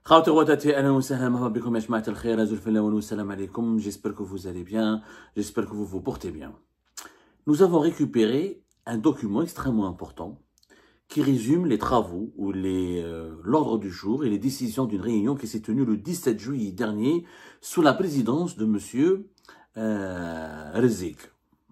J'espère que vous allez bien, j'espère que vous vous portez bien. Nous avons récupéré un document extrêmement important qui résume les travaux ou l'ordre du jour et les décisions d'une réunion qui s'est tenue le 17 juillet dernier sous la présidence de M. Rezik.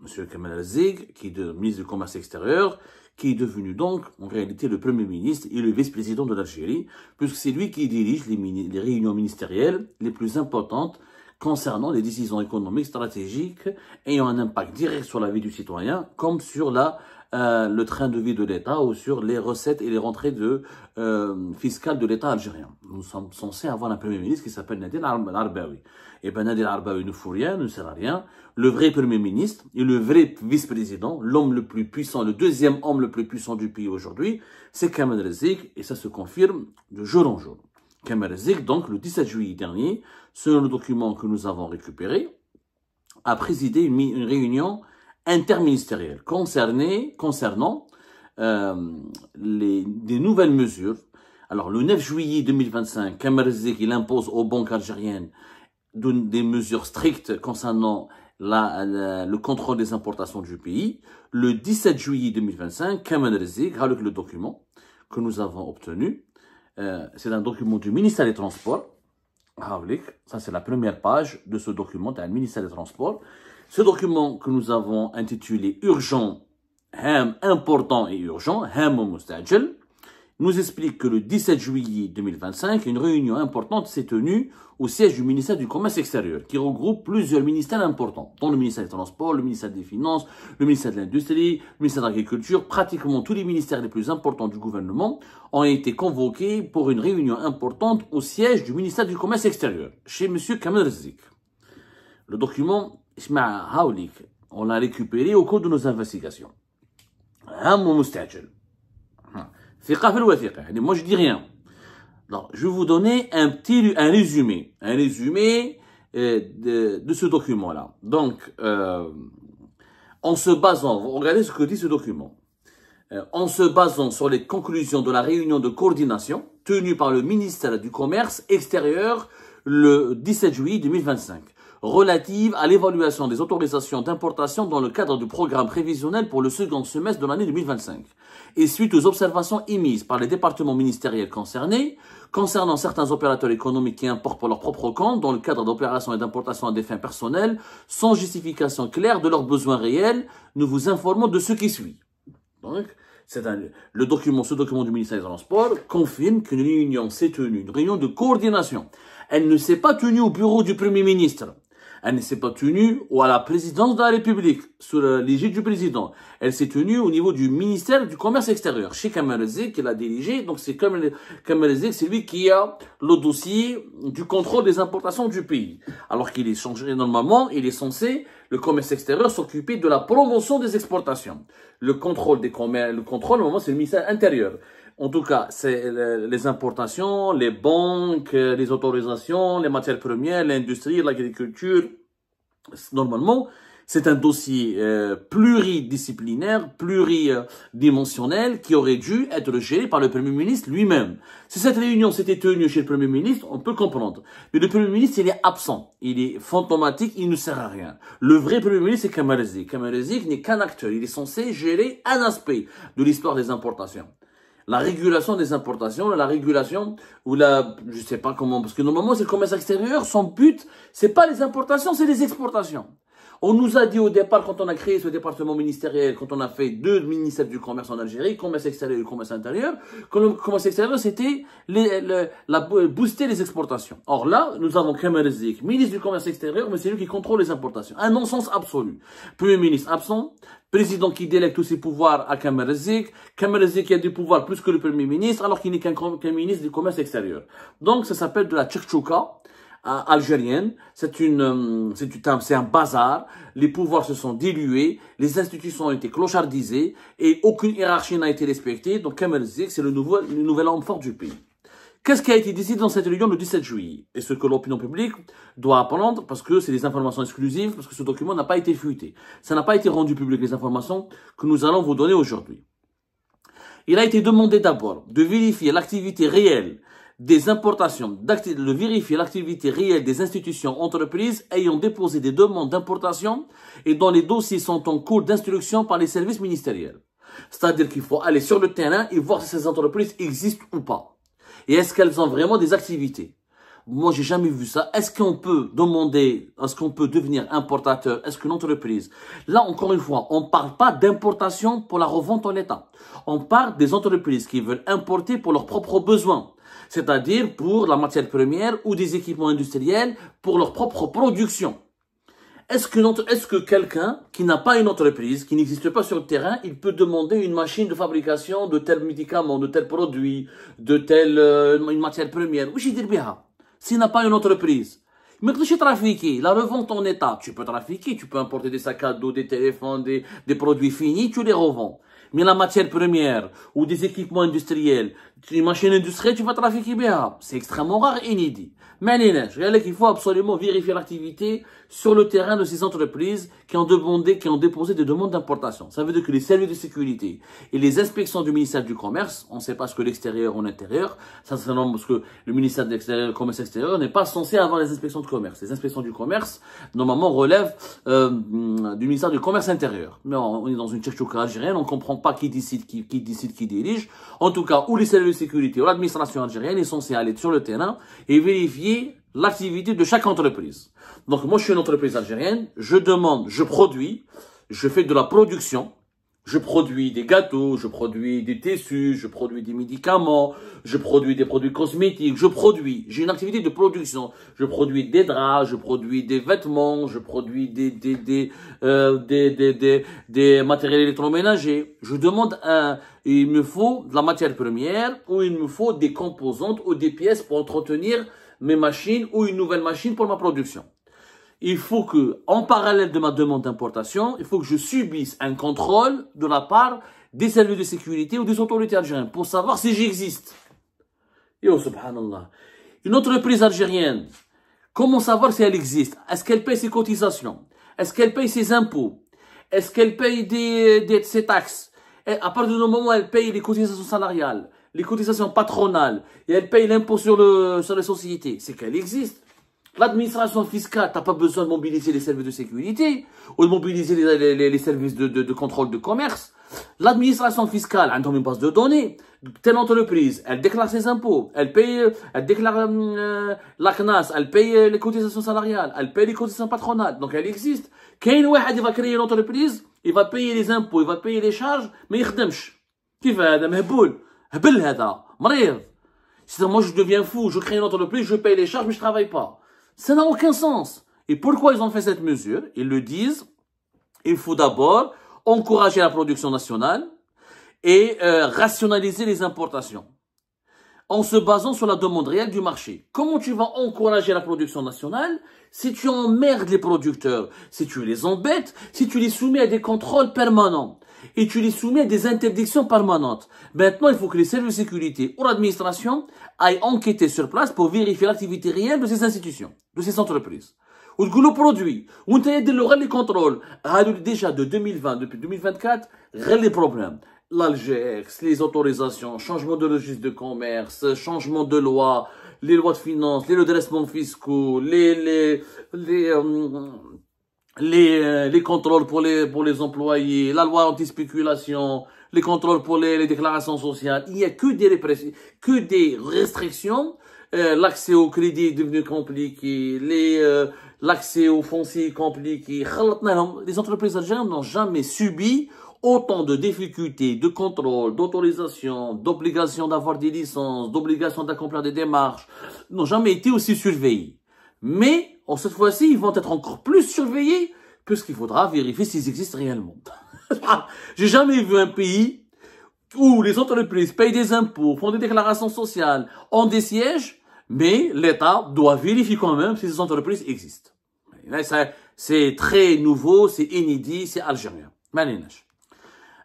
M. Kamal Rezik, qui est ministre du Commerce extérieur, qui est devenu donc, en réalité, le Premier ministre et le vice-président de l'Algérie, puisque c'est lui qui dirige les réunions ministérielles les plus importantes concernant les décisions économiques stratégiques ayant un impact direct sur la vie du citoyen, comme sur le train de vie de l'État ou sur les recettes et les rentrées fiscales de l'État algérien. Nous sommes censés avoir un Premier ministre qui s'appelle Nadir Arbaoui. Et bien Nadir Arbaoui ne fout rien, ne sert à rien. Le vrai Premier ministre et le vrai vice-président, l'homme le plus puissant, le deuxième homme le plus puissant du pays aujourd'hui, c'est Kamal Rezik, et ça se confirme de jour en jour. Kamal Rezik, donc, le 17 juillet dernier, selon le document que nous avons récupéré, a présidé une réunion interministérielle concernant des nouvelles mesures. Alors, le 9 juillet 2025, Kamal Rezik, il impose aux banques algériennes des mesures strictes concernant le contrôle des importations du pays. Le 17 juillet 2025, Kamal Rezik, avec le document que nous avons obtenu, c'est un document du ministère des Transports. Ça, c'est la première page de ce document, du ministère des Transports. Ce document que nous avons intitulé « Urgent, important et urgent », nous explique que le 17 juillet 2025, une réunion importante s'est tenue au siège du ministère du Commerce extérieur, qui regroupe plusieurs ministères importants, dont le ministère des Transports, le ministère des Finances, le ministère de l'Industrie, le ministère de l'Agriculture. Pratiquement tous les ministères les plus importants du gouvernement ont été convoqués pour une réunion importante au siège du ministère du Commerce extérieur, chez M. Kamal Rezik. Le document, on l'a récupéré au cours de nos investigations. Moi, je dis rien. Alors, je vais vous donner un résumé de ce document-là. Donc, en se basant, regardez ce que dit ce document. En se basant sur les conclusions de la réunion de coordination tenue par le ministère du Commerce extérieur le 17 juillet 2025, relative à l'évaluation des autorisations d'importation dans le cadre du programme prévisionnel pour le second semestre de l'année 2025, et suite aux observations émises par les départements ministériels concernés, concernant certains opérateurs économiques qui importent pour leur propre compte dans le cadre d'opérations et d'importations à des fins personnelles, sans justification claire de leurs besoins réels, nous vous informons de ce qui suit. Donc, ce document du ministère des Transports confirme qu'une réunion s'est tenue, une réunion de coordination. Elle ne s'est pas tenue au bureau du Premier ministre. Elle ne s'est pas tenue à la présidence de la République, sous l'égide du président. Elle s'est tenue au niveau du ministère du Commerce extérieur, chez Kamal Rezik, qui l'a dirigé. Donc c'est Kamal Rezik, c'est lui qui a le dossier du contrôle des importations du pays. Alors qu'il est changé normalement, il est censé, le commerce extérieur, s'occuper de la promotion des exportations. Le contrôle, normalement, c'est le ministère intérieur. En tout cas, c'est les importations, les banques, les autorisations, les matières premières, l'industrie, l'agriculture. Normalement, c'est un dossier pluridisciplinaire, pluridimensionnel qui aurait dû être géré par le Premier ministre lui-même. Si cette réunion s'était tenue chez le Premier ministre, on peut comprendre. Mais le Premier ministre, il est absent. Il est fantomatique, il ne sert à rien. Le vrai Premier ministre, c'est Kamal Rezik. Kamal Rezik n'est qu'un acteur. Il est censé gérer un aspect de l'histoire des importations. La régulation des importations, je sais pas comment, parce que normalement c'est le commerce extérieur, son but, c'est pas les importations, c'est les exportations. On nous a dit au départ, quand on a créé ce département ministériel, quand on a fait 2 ministères du commerce en Algérie, commerce extérieur et commerce intérieur, que le commerce extérieur, c'était booster les exportations. Or là, nous avons Kamal Rezik, ministre du commerce extérieur, mais c'est lui qui contrôle les importations. Un non-sens absolu. Premier ministre absent, président qui délègue tous ses pouvoirs à Kamal Rezik qui a du pouvoir plus que le Premier ministre, alors qu'il n'est qu'un ministre du commerce extérieur. Donc, ça s'appelle de la tchèque-tchouka algérienne. C'est un bazar. Les pouvoirs se sont dilués, les institutions ont été clochardisées et aucune hiérarchie n'a été respectée. Donc, Kamal Rezik, c'est le nouvel homme fort du pays. Qu'est-ce qui a été décidé dans cette réunion le 17 juillet? Et ce que l'opinion publique doit apprendre, parce que c'est des informations exclusives, parce que ce document n'a pas été fuité. Ça n'a pas été rendu public, les informations que nous allons vous donner aujourd'hui. Il a été demandé d'abord de vérifier l'activité réelle des importations, de vérifier l'activité réelle des institutions entreprises ayant déposé des demandes d'importation et dont les dossiers sont en cours d'instruction par les services ministériels. C'est-à-dire qu'il faut aller sur le terrain et voir si ces entreprises existent ou pas. Et est-ce qu'elles ont vraiment des activités? Moi, j'ai jamais vu ça. Est-ce qu'on peut demander, est-ce qu'on peut devenir importateur? Est-ce qu'une entreprise? Là, encore une fois, on parle pas d'importation pour la revente en état. On parle des entreprises qui veulent importer pour leurs propres besoins. C'est-à-dire pour la matière première ou des équipements industriels pour leur propre production. Est-ce que quelqu'un qui n'a pas une entreprise, qui n'existe pas sur le terrain, il peut demander une machine de fabrication de tel médicament, de tel produit, de telle une matière première? Oui, j'ai dit bien. S'il n'a pas une entreprise, mais tu trafiquer, la revente en état, tu peux trafiquer, tu peux importer des sacs à dos, des téléphones, des produits finis, tu les revends. Mais la matière première ou des équipements industriels, une machine industrielle, tu vas trafiquer bien. C'est extrêmement rare et inédit. Mais il faut absolument vérifier l'activité sur le terrain de ces entreprises qui ont déposé des demandes d'importation. Ça veut dire que les services de sécurité et les inspections du ministère du Commerce, on ne sait pas ce que l'extérieur ou l'intérieur, ça c'est normal parce que le ministère de l'extérieur, le commerce extérieur n'est pas censé avoir les inspections de commerce. Les inspections du commerce, normalement, relèvent du ministère du Commerce intérieur. Mais on est dans une tchétchouka algérienne, on ne comprend pas qui décide, qui dirige. En tout cas, où les services de sécurité ou l'administration algérienne est censée aller sur le terrain et vérifier l'activité de chaque entreprise. Donc, moi, je suis une entreprise algérienne, je demande, je produis, je fais de la production, je produis des gâteaux, je produis des tissus, je produis des médicaments, je produis des produits cosmétiques, j'ai une activité de production, je produis des draps, je produis des vêtements, je produis des matériels électroménagers. Je demande il me faut de la matière première ou il me faut des composantes ou des pièces pour entretenir mes machines ou une nouvelle machine pour ma production. Il faut que, en parallèle de ma demande d'importation, il faut que je subisse un contrôle de la part des services de sécurité ou des autorités algériennes pour savoir si j'existe. Yo, subhanallah. Une entreprise algérienne, comment savoir si elle existe? Est-ce qu'elle paye ses cotisations? Est-ce qu'elle paye ses impôts? Est-ce qu'elle paye ses taxes? Et à partir du moment où elle paye les cotisations salariales, les cotisations patronales, et elle paye l'impôt sur les sociétés, c'est qu'elle existe. L'administration fiscale, t'as pas besoin de mobiliser les services de sécurité ou de mobiliser les services de contrôle de commerce. L'administration fiscale, elle a une base de données. Telle entreprise, elle déclare ses impôts, elle déclare la CNAS, elle paye les cotisations salariales, elle paye les cotisations patronales. Donc elle existe. Quand il va créer une entreprise, il va payer les impôts, il va payer les charges, mais il ne يخدمش. كيف هذا مهبول؟ هبل هذا مريض. C'est-à-dire, moi je deviens fou, je crée une entreprise, je paye les charges, mais je travaille pas. Ça n'a aucun sens. Et pourquoi ils ont fait cette mesure? Ils le disent, il faut d'abord encourager la production nationale et rationaliser les importations en se basant sur la demande réelle du marché. Comment tu vas encourager la production nationale si tu emmerdes les producteurs, si tu les embêtes, si tu les soumets à des contrôles permanents et tu les soumets à des interdictions permanentes? Maintenant, il faut que les services de sécurité ou l'administration aillent enquêter sur place pour vérifier l'activité réelle de ces institutions, de ces entreprises. Ou le produit, ou les contrôles. Déjà de 2020, depuis 2024, les problèmes. L'Algex, les autorisations, changement de registre de commerce, changement de loi, les lois de finances, les redressements fiscaux, les contrôles pour les employés, la loi anti-spéculation, les contrôles pour les déclarations sociales. Il n'y a que des restrictions. L'accès au crédit est devenu compliqué, l'accès au foncier est compliqué. Les entreprises algériennes n'ont jamais subi autant de difficultés, de contrôle, d'autorisation, d'obligation d'avoir des licences, d'obligation d'accomplir des démarches, n'ont jamais été aussi surveillées. Mais, cette fois-ci, ils vont être encore plus surveillés, puisqu'il faudra vérifier s'ils existent réellement. J'ai jamais vu un pays où les entreprises payent des impôts, font des déclarations sociales, ont des sièges, mais l'État doit vérifier quand même si ces entreprises existent. C'est très nouveau, c'est inédit, c'est algérien.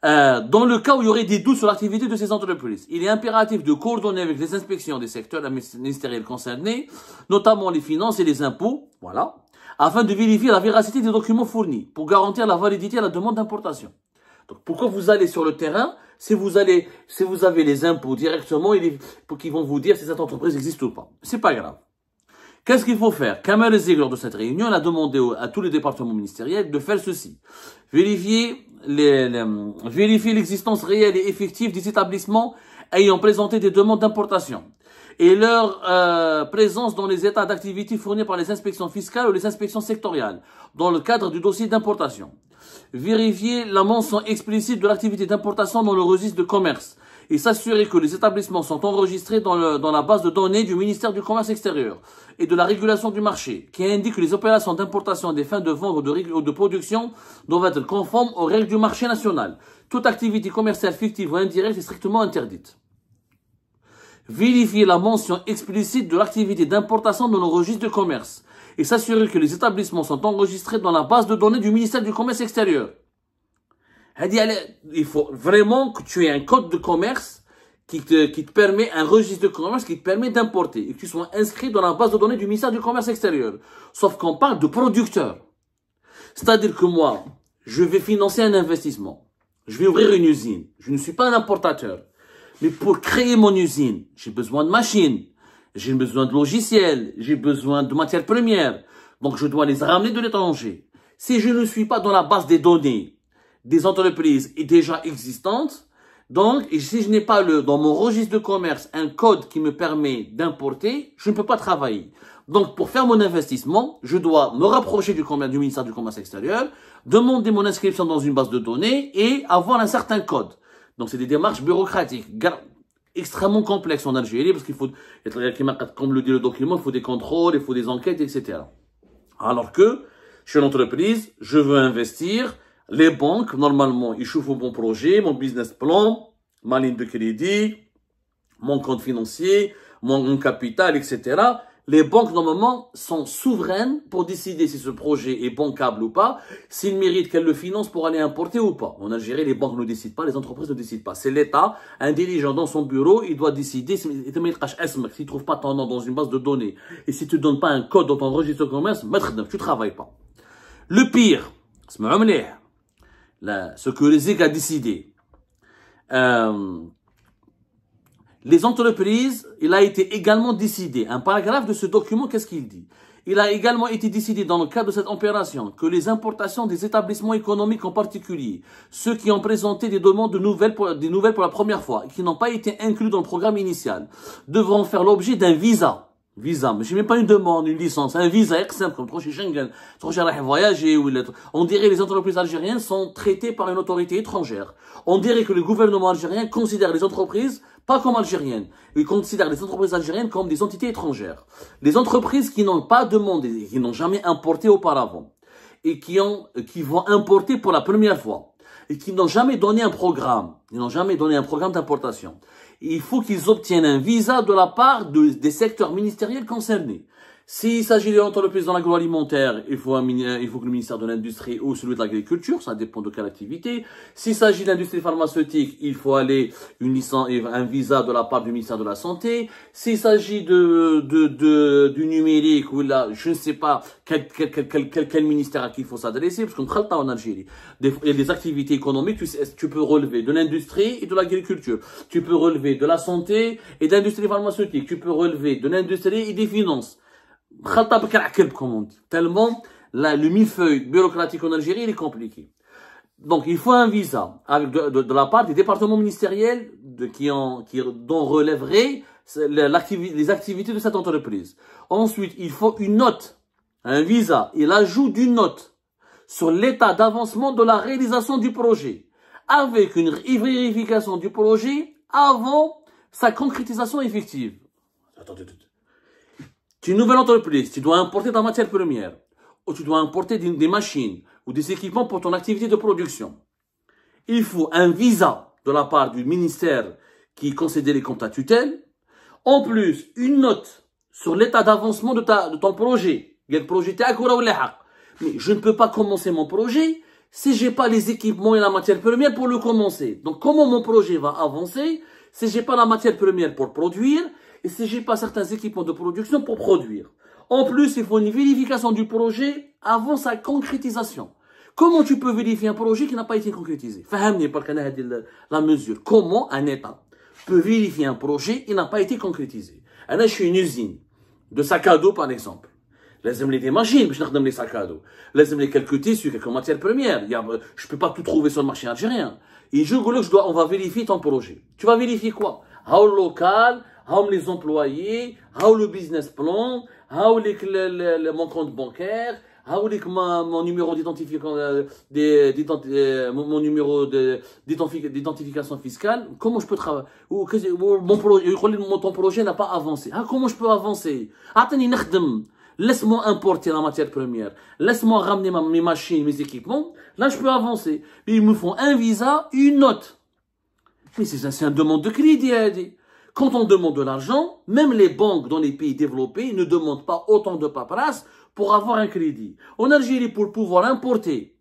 Dans le cas où il y aurait des doutes sur l'activité de ces entreprises, il est impératif de coordonner avec les inspections des secteurs ministériels concernés, notamment les finances et les impôts, voilà, afin de vérifier la véracité des documents fournis pour garantir la validité à la demande d'importation. Donc, pourquoi vous allez sur le terrain si vous avez les impôts directement pour qu'ils vont vous dire si cette entreprise existe ou pas. C'est pas grave. Qu'est-ce qu'il faut faire? Kamel Ezeg, lors de cette réunion, a demandé à tous les départements ministériels de faire ceci. Vérifier l'existence réelle et effective des établissements ayant présenté des demandes d'importation et leur présence dans les états d'activité fournis par les inspections fiscales ou les inspections sectorielles dans le cadre du dossier d'importation. Vérifier la mention explicite de l'activité d'importation dans le registre de commerce et s'assurer que les établissements sont enregistrés dans la base de données du ministère du Commerce extérieur et de la régulation du marché, qui indique que les opérations d'importation à des fins de vente ou de production doivent être conformes aux règles du marché national. Toute activité commerciale fictive ou indirecte est strictement interdite. Vérifier la mention explicite de l'activité d'importation dans le registre de commerce et s'assurer que les établissements sont enregistrés dans la base de données du ministère du Commerce extérieur. Il faut vraiment que tu aies un code de commerce qui te permet, un registre de commerce qui te permet d'importer et que tu sois inscrit dans la base de données du ministère du Commerce extérieur. Sauf qu'on parle de producteurs. C'est-à-dire que moi, je vais financer un investissement. Je vais ouvrir une usine. Je ne suis pas un importateur. Mais pour créer mon usine, j'ai besoin de machines. J'ai besoin de logiciels. J'ai besoin de matières premières. Donc, je dois les ramener de l'étranger. Si je ne suis pas dans la base des données des entreprises déjà existantes, donc, et si je n'ai pas dans mon registre de commerce un code qui me permet d'importer, je ne peux pas travailler. Donc, pour faire mon investissement, je dois me rapprocher du ministère du Commerce extérieur, demander mon inscription dans une base de données et avoir un certain code. Donc, c'est des démarches bureaucratiques extrêmement complexes en Algérie parce qu'il faut, comme le dit le document, il faut des contrôles, il faut des enquêtes, etc. Alors que, je suis une entreprise, je veux investir. Les banques, normalement, ils chauffent mon projet, mon business plan, ma ligne de crédit, mon compte financier, mon capital, etc. Les banques, normalement, sont souveraines pour décider si ce projet est bancable ou pas, s'il mérite qu'elles le financent pour aller importer ou pas. En Algérie, les banques ne décident pas, les entreprises ne décident pas. C'est l'État, un dirigeant dans son bureau, il doit décider s'il ne trouve pas ton nom dans une base de données et si tu ne donnes pas un code dans ton registre de commerce, tu ne travailles pas. Le pire, ce que les EG a décidé. Les entreprises, il a été également décidé, un paragraphe de ce document, qu'est-ce qu'il dit? Il a également été décidé dans le cadre de cette opération que les importations des établissements économiques en particulier, ceux qui ont présenté des demandes de nouvelles pour la première fois et qui n'ont pas été inclus dans le programme initial, devront faire l'objet d'un visa. Visa, mais j'ai même pas une demande, une licence, un visa simple, comme proche Schengen, voyager ou on dirait que les entreprises algériennes sont traitées par une autorité étrangère. On dirait que le gouvernement algérien considère les entreprises pas comme algériennes. Il considère les entreprises algériennes comme des entités étrangères. Les entreprises qui n'ont pas demandé, qui n'ont jamais importé auparavant, et qui vont importer pour la première fois, et qui n'ont jamais donné un programme, d'importation. Il faut qu'ils obtiennent un visa de la part des secteurs ministériels concernés. S'il s'agit d'une entreprise dans l'agroalimentaire, il faut que le ministère de l'Industrie ou celui de l'Agriculture, ça dépend de quelle activité. S'il s'agit de l'industrie pharmaceutique, il faut un visa de la part du ministère de la Santé. S'il s'agit du numérique, ou là, je ne sais pas quel ministère à qui il faut s'adresser, parce qu'on travaille en Algérie. Il y a des activités économiques, tu peux relever de l'industrie et de l'agriculture. Tu peux relever de la santé et de l'industrie pharmaceutique. Tu peux relever de l'industrie et des finances. Tellement le millefeuille bureaucratique en Algérie il est compliqué. Donc il faut un visa de la part des départements ministériels dont relèveraient les activités de cette entreprise. Ensuite, il faut une note, un visa et l'ajout d'une note sur l'état d'avancement de la réalisation du projet, avec une vérification du projet avant sa concrétisation effective. Attendez. Tu es une nouvelle entreprise, tu dois importer ta matière première, ou tu dois importer des machines ou des équipements pour ton activité de production. Il faut un visa de la part du ministère qui est considéré comme ta tutelle. En plus, une note sur l'état d'avancement de ton projet. Mais je ne peux pas commencer mon projet si j'ai pas les équipements et la matière première pour le commencer. Donc, comment mon projet va avancer si j'ai pas la matière première pour produire et si j'ai pas certains équipements de production pour produire? En plus, il faut une vérification du projet avant sa concrétisation. Comment tu peux vérifier un projet qui n'a pas été concrétisé? Fahamni par la mesure. Comment un État peut vérifier un projet qui n'a pas été concrétisé? Je suis une usine de sacs à dos, par exemple. لازم لي des machines باش نخدم les sacs à dos. لازم لي quelques tissus, quelques matières premières. Je peux pas tout trouver sur le marché algérien. Et on va vérifier ton projet. Tu vas vérifier quoi? How le local, how les employés, how le business plan, how mon compte bancaire, how mon numéro mon numéro d'identification fiscale. Comment je peux travailler? Ton projet n'a pas avancé. Comment je peux avancer? Attends, laisse-moi importer la matière première. Laisse-moi ramener mes machines, mes équipements. Là, je peux avancer. Mais ils me font un visa, une note. Mais c'est une demande de crédit. Quand on demande de l'argent, même les banques dans les pays développés ne demandent pas autant de paperasse pour avoir un crédit. En Algérie, pour pouvoir importer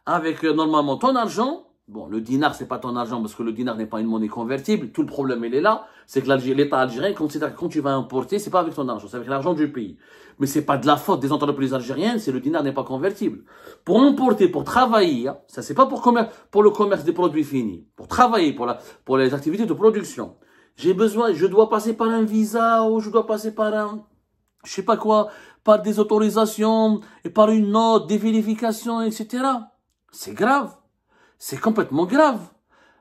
avec normalement ton argent, bon, le dinar, c'est pas ton argent parce que le dinar n'est pas une monnaie convertible. Tout le problème, il est là. C'est que l'État algérien considère que quand tu vas importer, c'est pas avec ton argent, c'est avec l'argent du pays. Mais c'est pas de la faute des entreprises algériennes, c'est le dinar n'est pas convertible. Pour importer, pour travailler, hein, ça c'est pas pour le commerce des produits finis. Pour travailler, pour les activités de production. Je dois passer par un visa ou je dois passer par je sais pas quoi, par des autorisations et par une note, des vérifications, etc. C'est grave. C'est complètement grave.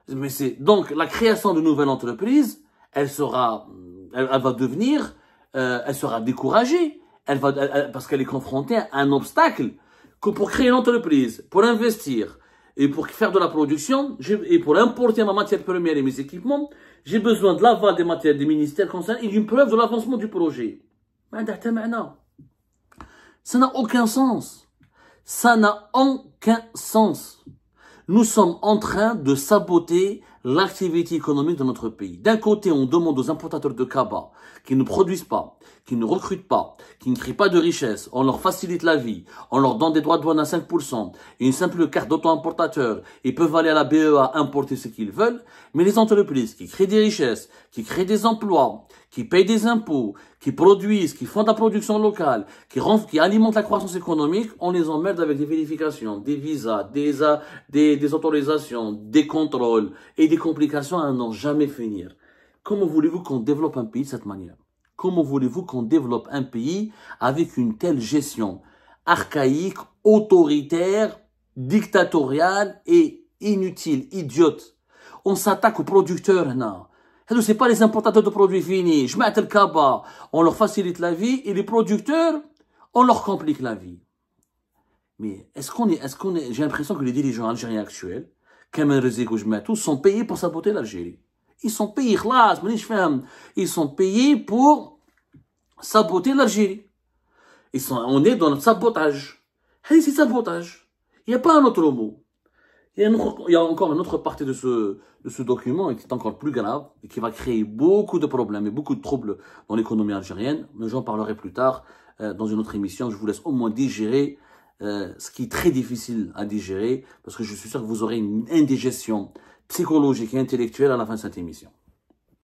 Mais donc, la création de nouvelles entreprises, elle va devenir, elle sera découragée. Parce qu'elle est confrontée à un obstacle que pour créer une entreprise, pour investir et pour faire de la production, et pour importer ma matière première et mes équipements, j'ai besoin de l'aval des ministères concernés et d'une preuve de l'avancement du projet. Ça n'a aucun sens. Ça n'a aucun sens. Nous sommes en train de saboter l'activité économique de notre pays. D'un côté, on demande aux importateurs de cabas qui ne produisent pas, qui ne recrutent pas, qui ne créent pas de richesse, on leur facilite la vie, on leur donne des droits de douane à 5%, et une simple carte d'auto-importateur, ils peuvent aller à la BEA importer ce qu'ils veulent, mais les entreprises qui créent des richesses, qui créent des emplois, qui payent des impôts, qui produisent, qui font de la production locale, qui alimentent la croissance économique, on les emmerde avec des vérifications, des visas, des autorisations, des contrôles et des complications à n'en jamais finir. Comment voulez-vous qu'on développe un pays de cette manière? Comment voulez-vous qu'on développe un pays avec une telle gestion archaïque, autoritaire, dictatoriale et inutile, idiote? On s'attaque aux producteurs, non? C'est pas les importateurs de produits finis. Je mets le cabas, on leur facilite la vie et les producteurs, on leur complique la vie. Mais j'ai l'impression que les dirigeants algériens actuels, Kamel Rezek ou tous sont payés pour saboter l'Algérie. Ils sont payés, ils sont payés pour saboter l'Algérie. On est dans le sabotage. C'est sabotage. Il n'y a pas un autre mot. Il y a encore une autre partie de ce document qui est encore plus grave et qui va créer beaucoup de problèmes et beaucoup de troubles dans l'économie algérienne. Mais j'en parlerai plus tard dans une autre émission. Je vous laisse au moins digérer ce qui est très difficile à digérer parce que je suis sûr que vous aurez une indigestion psychologique et intellectuelle à la fin de cette émission.